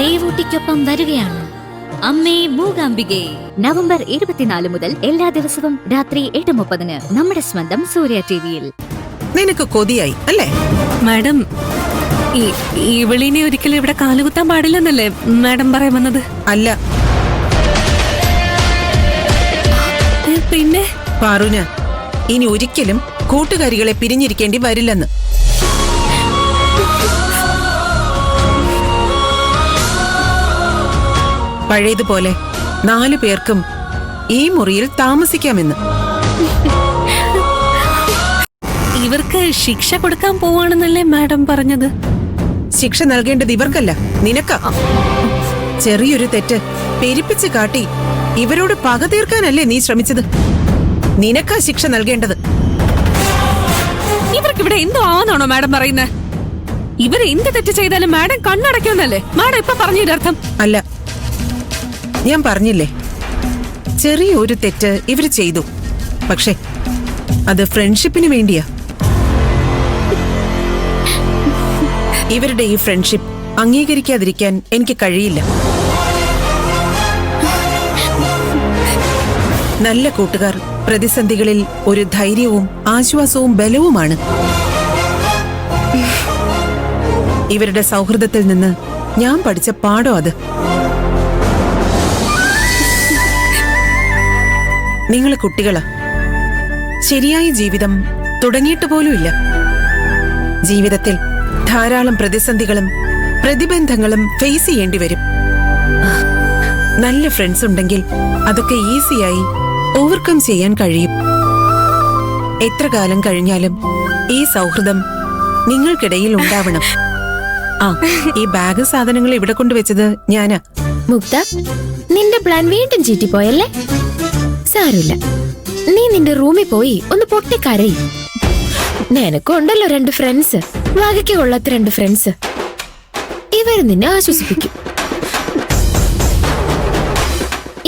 ദേവൂട്ടിക്കൊപ്പം വരികയാണ് അമ്മേ മൂകാംബികെ. നവംബർ 24 മുതൽ എല്ലാ ദിവസവും രാത്രി 8:30 നമ്മുടെ സ്വന്തം സൂര്യ ടിവിയിൽ. നിനക്ക് കൊതിയായി അല്ലേ മാഡം? ഇവളിനെ ഒരിക്കലും ഇവിടെ കാലുകുത്താൻ പാടില്ലെന്നല്ലേ മാഡം പറയാൻ വന്നത്? അല്ല, പിന്നെ പാറുന ഇനി ഒരിക്കലും കൂട്ടുകാരികളെ പിരിഞ്ഞിരിക്കേണ്ടി വരില്ലെന്ന്. പഴയതുപോലെ 4 പേർക്കും ഈ മുറിയിൽ താമസിക്കാമെന്ന്. ഇവർക്ക് ശിക്ഷ കൊടുക്കാൻ പോവാണെന്നല്ലേ മാഡം പറഞ്ഞത്? ശിക്ഷ നൽകേണ്ടത് ഇവർക്കല്ല, നിനക്ക. ചെറിയൊരു തെറ്റ് പെരുപ്പിച്ച് കാട്ടി ഇവരോട് പക തീർക്കാനല്ലേ നീ ശ്രമിച്ചത്? നിനക്കാ ശിക്ഷ നൽകേണ്ടത്. ഇവർക്ക് ഇവിടെ എന്തോ ആണെന്നാണോ മാഡം പറയുന്നത്? ഇവർ എന്ത് തെറ്റ് ചെയ്താലും മാഡം കണ്ണടയ്ക്കുമെന്നല്ലേ മാഡം ഇപ്പൊ പറഞ്ഞതിനർത്ഥം? അല്ല, ഞാൻ പറഞ്ഞില്ലേ, ചെറിയൊരു തെറ്റ് ഇവര് ചെയ്തു. പക്ഷേ അത് ഫ്രണ്ട്ഷിപ്പിന് വേണ്ടിയാ. ഇവരുടെ ഈ ഫ്രണ്ട്ഷിപ്പ് അംഗീകരിക്കാതിരിക്കാൻ എനിക്ക് കഴിയില്ല. നല്ല കൂട്ടുകാർ പ്രതിസന്ധികളിൽ ഒരു ധൈര്യവും ആശ്വാസവും ബലവുമാണ്. ഇവരുടെ സൗഹൃദത്തിൽ നിന്ന് ഞാൻ പഠിച്ച പാഠം അത്. നിങ്ങൾ കുട്ടികളാ, ശരിയായ ജീവിതം തുടങ്ങിയിട്ട് പോലുമില്ല. ജീവിതത്തിൽ ധാരാളം പ്രതിസന്ധികളും പ്രതിബന്ധങ്ങളും ഫേസ് ചെയ്യേണ്ടി വരും. നല്ല ഫ്രണ്ട്സ് ഉണ്ടെങ്കിൽ അതൊക്കെ ഈസിയായി ഓവർകം ചെയ്യാൻ കഴിയും. എത്ര കാലം കഴിഞ്ഞാലും ഈ സൗഹൃദം നിങ്ങൾക്കിടയിൽ ഉണ്ടാവണം. ആ, ഈ ബാഗ് സാധനങ്ങൾ ഇവിടെ കൊണ്ടുവച്ചത് ഞാനാ. മുക്ത, നിന്റെ പ്ലാൻ വീണ്ടും ചീറ്റിപ്പോയല്ലേ? സാരമില്ല, നീ നിന്റെ റൂമിൽ പോയി ഒന്ന് പൊട്ടിക്കരയും. നിനക്കുണ്ടല്ലോ 2 ഫ്രണ്ട്സ്, വകയ്ക്ക് കൊള്ളാത്ത 2 ഫ്രണ്ട്സ്. ഇവര് നിന്നെ ആശ്വസിപ്പിക്കും.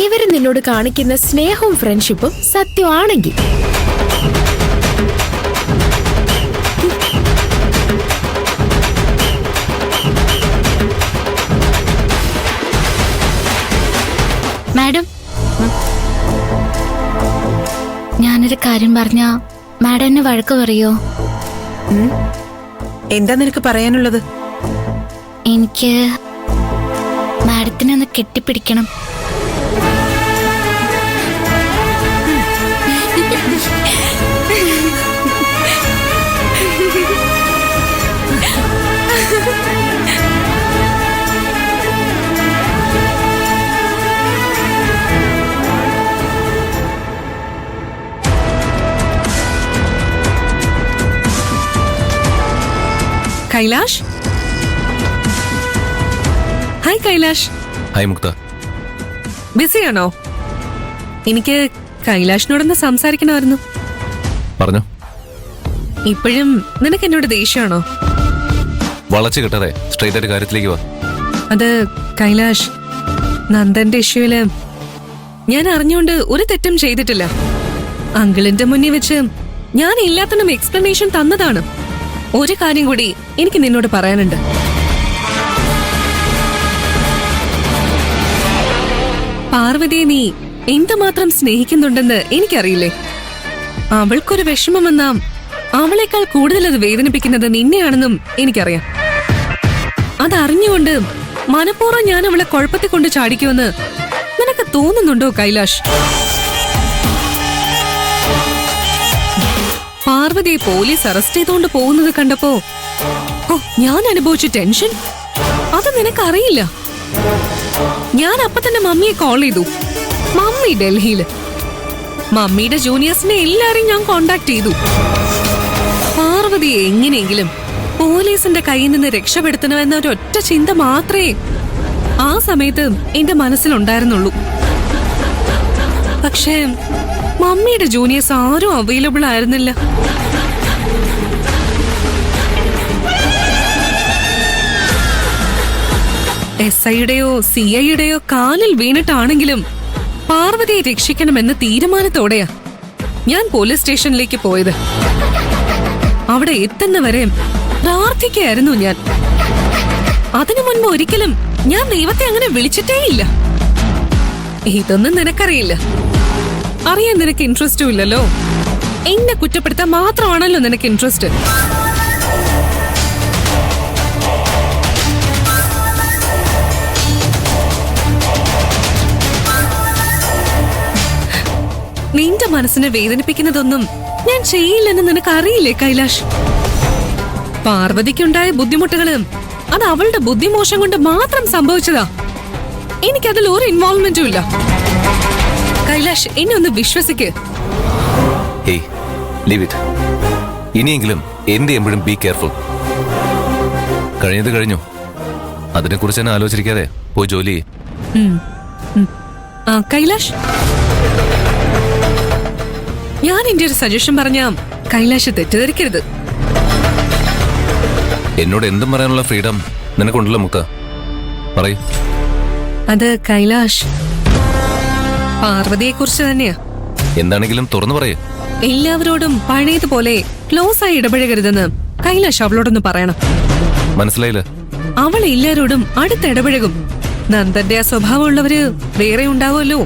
ഇവര് നിന്നോട് കാണിക്കുന്ന സ്നേഹവും ഫ്രണ്ട്ഷിപ്പും സത്യമാണെങ്കിൽ മാഡം, ഞാനൊരു കാര്യം പറഞ്ഞ മാഡം എന്നെ വഴക്ക് പറയോ? എന്താ നിനക്ക് പറയാനുള്ളത്? എനിക്ക് മാഡത്തിനെ ഒന്ന് കെട്ടിപ്പിടിക്കണം. കൈലാഷ്, ഹായ് കൈലാഷ്. ഹായ് മുക്ത. ബിസിയാണോ? എനിക്ക് കൈലാഷിനോടൊന്ന് സംസാരിക്കണമായിരുന്നു. പറഞ്ഞോ. ഇപ്പോഴും നിനക്ക് എന്നോട് ദേഷ്യമാണോ? വളച്ചു കിട്ടാതെ സ്ട്രൈറ്റ് ആയിട്ട് കാര്യത്തിലേക്ക് വാ. അത് കൈലാഷ്, നന്ദന്റെ ഇഷ്യൂല് ഞാൻ അറിഞ്ഞുകൊണ്ട് ഒരു തെറ്റും ചെയ്തിട്ടില്ല. അങ്കിളിന്റെ മുന്നിൽ വെച്ച് ഞാൻ എല്ലാത്തിനും എക്സ്പ്ലനേഷൻ തന്നതാണ്. ഒരു കാര്യം കൂടി എനിക്ക് നിന്നോട് പറയാനുണ്ട്. പാർവതിയെ നീ എന്തുമാത്രം സ്നേഹിക്കുന്നുണ്ടെന്ന് എനിക്കറിയില്ലേ? അവൾക്കൊരു വിഷമം വന്നാ അവളെക്കാൾ കൂടുതൽ അത് വേദനിപ്പിക്കുന്നത് നിന്നെയാണെന്നും എനിക്കറിയാം. അതറിഞ്ഞുകൊണ്ട് മനഃപൂർവ്വം ഞാൻ അവളെ കുഴപ്പത്തിൽ കൊണ്ട് ചാടിക്കുമെന്ന് നിനക്ക് തോന്നുന്നുണ്ടോ കൈലാഷ്? പാർവതിയെ പോലീസ് അറസ്റ്റ് ചെയ്തുകൊണ്ട് പോകുന്നത് കണ്ടപ്പോ ഞാൻ അനുഭവിച്ച ടെൻഷൻ അത് നിനക്കറിയില്ല. ഞാൻ അപ്പൊ തന്നെ മമ്മിയെ കോൾ ചെയ്തു. മമ്മി ഡൽഹിയില്. മമ്മിയുടെ ജൂനിയേഴ്സിനെ എല്ലാരെയും ഞാൻ കോണ്ടാക്ട് ചെയ്തു. പാർവതിയെ എങ്ങനെയെങ്കിലും പോലീസിന്റെ കയ്യിൽ നിന്ന് രക്ഷപ്പെടുത്തണമെന്ന ഒരൊറ്റ ചിന്ത മാത്രമേ ആ സമയത്ത് എന്റെ മനസ്സിലുണ്ടായിരുന്നുള്ളൂ. പക്ഷേ മമ്മിയുടെ ജൂനിയേഴ്സ് ആരും അവൈലബിൾ ആയിരുന്നില്ല. SIയുടെയോ CIയുടെയോ കാലിൽ വീണിട്ടാണെങ്കിലും പാർവതിയെ രക്ഷിക്കണമെന്ന തീരുമാനത്തോടെയാ ഞാൻ പോലീസ് സ്റ്റേഷനിലേക്ക് പോയത്. അവിടെ എത്തുന്നവരെ പ്രാർത്ഥിക്കുകയായിരുന്നു ഞാൻ. അതിനു മുൻപ് ഒരിക്കലും ഞാൻ ദൈവത്തെ അങ്ങനെ വിളിച്ചിട്ടേയില്ല. ഇതൊന്നും നിനക്കറിയില്ല. അറിയാൻ നിനക്ക് ഇൻട്രസ്റ്റും ഇല്ലല്ലോ. എന്നെ കുറ്റപ്പെടുത്താൻ മാത്രമാണല്ലോ നിനക്ക് ഇൻട്രസ്റ്റ്. നിന്റെ മനസ്സിനെ വേദനിപ്പിക്കുന്നതൊന്നും ഞാൻ ചെയ്യില്ലെന്ന് നിനക്ക് അറിയില്ലേ കൈലാഷ്? പാർവതിക്കുണ്ടായ ബുദ്ധിമുട്ടുകള് അത് അവളുടെ ബുദ്ധിമോശം കൊണ്ട് മാത്രം സംഭവിച്ചതാ. എനിക്കതിൽ ഒരു ഇൻവോൾവ്മെന്റും ഇല്ല. കൈലാഷ്, എന്നെ ഒന്ന് വിശ്വസിക്ക്. Hey, leave it. ഇനിയെങ്കിലും എന്ത് ചെയ്യുമ്പോഴും ബി കെയർഫുൾ. കഴിഞ്ഞത് കഴിഞ്ഞു. അതിനെക്കുറിച്ച് തന്നെ ആലോചിക്കാതെ പോയി ജോലി ചെയ്യ്. കൈലാഷ്, ഞാൻ എന്റെ ഒരു സജഷൻ പറഞ്ഞ കൈലാഷ് തെറ്റിദ്ധരിക്കരുത്. എന്നോട് എന്തും പറയാനുള്ള ഫ്രീഡം നിനക്കുണ്ടല്ലോ മുക്ത. പറയൂ. അത് കൈലാഷ്, പാർവതിയെ കുറിച്ച് തന്നെയാ. എന്താണെങ്കിലും തുറന്നു പറയൂ. എല്ലാവരോടും പഴയതുപോലെ ക്ലോസ് ആയി ഇടപഴകരുതെന്ന് കൈലാഷ് അവളോടൊന്ന് പറയണം. മനസ്സിലായില്ല? അവൾ എല്ലാരോടും അടുത്തിടപഴകും. നന്ദന്റെ ആ സ്വഭാവമുള്ളവര് വേറെ ഉണ്ടാവുമല്ലോ.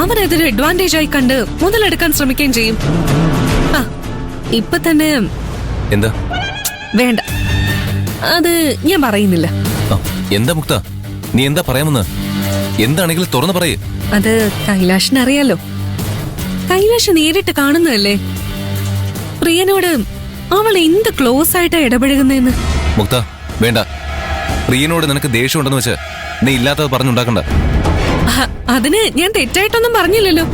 അവരതൊരു അഡ്വാൻറ്റേജ് ആയി കണ്ട് മുതലെടുക്കാൻ ശ്രമിക്കുകയും ചെയ്യും. ഇപ്പൊ തന്നെ എന്താ? വേണ്ട, അത് ഞാൻ പറയുന്നില്ല. എന്താ മുക്ത, നീ എന്താ പറയാമെന്ന്? എന്താണെങ്കിലും തുറന്നു പറയേ. അത് കൈലാഷിന് അറിയാലോ. കൈലാഷ് നേരിട്ട് കാണുന്നതല്ലേ പ്രിയനോട് അവൾ എന്ത് ക്ലോസ് ആയിട്ടാ ഇടപഴകുന്നതെന്ന്. മുക്ത, വേണ്ട. പ്രിയനോട് നിനക്ക് ദേഷ്യമുണ്ടെന്ന് വെച്ച് നീ ഇല്ലാത്തത് പറഞ്ഞുണ്ടാക്കണ്ട. അതിന് ഞാൻ തെറ്റായിട്ടൊന്നും പറഞ്ഞില്ലല്ലോ.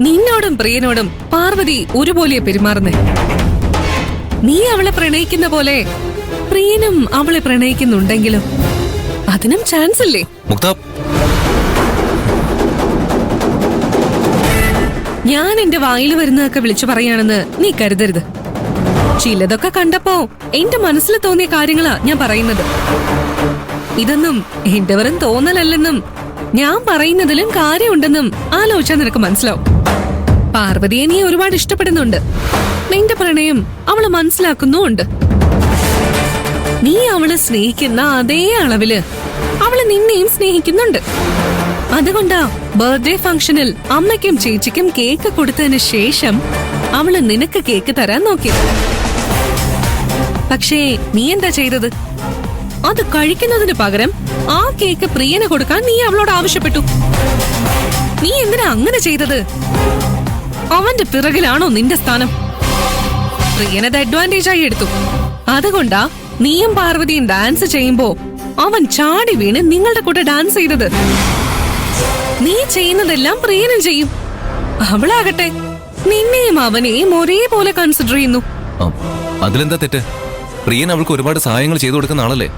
നിന്നോടും പ്രിയനോടും പാർവതി ഒരുപോലെ പെരുമാറുന്നേ. നീ അവളെ പ്രണയിക്കുന്ന പോലെ പ്രിയനും അവളെ പ്രണയിക്കുന്നുണ്ടെങ്കിലും അതിനും ചാൻസ് ഇല്ലേ? മുക്ത, ഞാൻ എന്റെ വായിൽ വരുന്നതൊക്കെ വിളിച്ചു പറയാണെന്ന് നീ കരുതരുത്. ചിലതൊക്കെ കണ്ടപ്പോ എന്റെ മനസ്സിൽ തോന്നിയ കാര്യങ്ങളാ ഞാൻ പറയുന്നത്. ഇതൊന്നും എന്റെ വെറും തോന്നലല്ലെന്നും ഞാൻ പറയുന്നതിലും കാര്യമുണ്ടെന്നും ആലോചിച്ചാൽ നിനക്ക് മനസ്സിലാവും. പാർവതിയെ നീ ഒരുപാട് ഇഷ്ടപ്പെടുന്നുണ്ട്. നിന്റെ പ്രണയം അവള് മനസ്സിലാക്കുന്നുമുണ്ട്. നീ അവളെ സ്നേഹിക്കുന്ന അതേ അളവില് അവള് നിന്നെയും സ്നേഹിക്കുന്നുണ്ട്. അതുകൊണ്ടാ ബർത്ത്ഡേ ഫംഗ്ഷനിൽ അമ്മയ്ക്കും ചേച്ചിക്കും കേക്ക് കൊടുത്തതിന് ശേഷം അവള് നിനക്ക് കേക്ക് തരാൻ നോക്കിയത്. പക്ഷേ നീ എന്താ ചെയ്തത്? അത് കഴിക്കുന്നതിന് പകരം ആ കേക്ക് പ്രിയന് കൊടുക്കാൻ നീ അവളോട് ആവശ്യപ്പെട്ടു. നീ എന്തിനാ അങ്ങനെ ചെയ്തത്? അവന്റെ പിറകിലാണോ നിന്റെ സ്ഥാനം? പ്രിയനത് അഡ്വാൻറ്റേജ് ആയി എടുത്തു. അതുകൊണ്ടാ നീയും പാർവതിയും ഡാൻസ് ചെയ്യുമ്പോ അവൻ ചാടി വീണ് നിങ്ങളുടെ കൂടെ ഡാൻസ് ചെയ്തത്. നീ ചെയ്യുന്നതെല്ലാം പ്രിയനും ചെയ്യും. അവളാകട്ടെ നിന്നെയും അവനെയും ഒരേപോലെ കൺസിഡർ ചെയ്യുന്നു. അതിലെന്താ തെറ്റ്? പ്രിയൻ അവൾക്ക് ഒരുപാട് സഹായങ്ങൾ ചെയ്തു കൊടുക്കുന്ന ആളല്ലേ.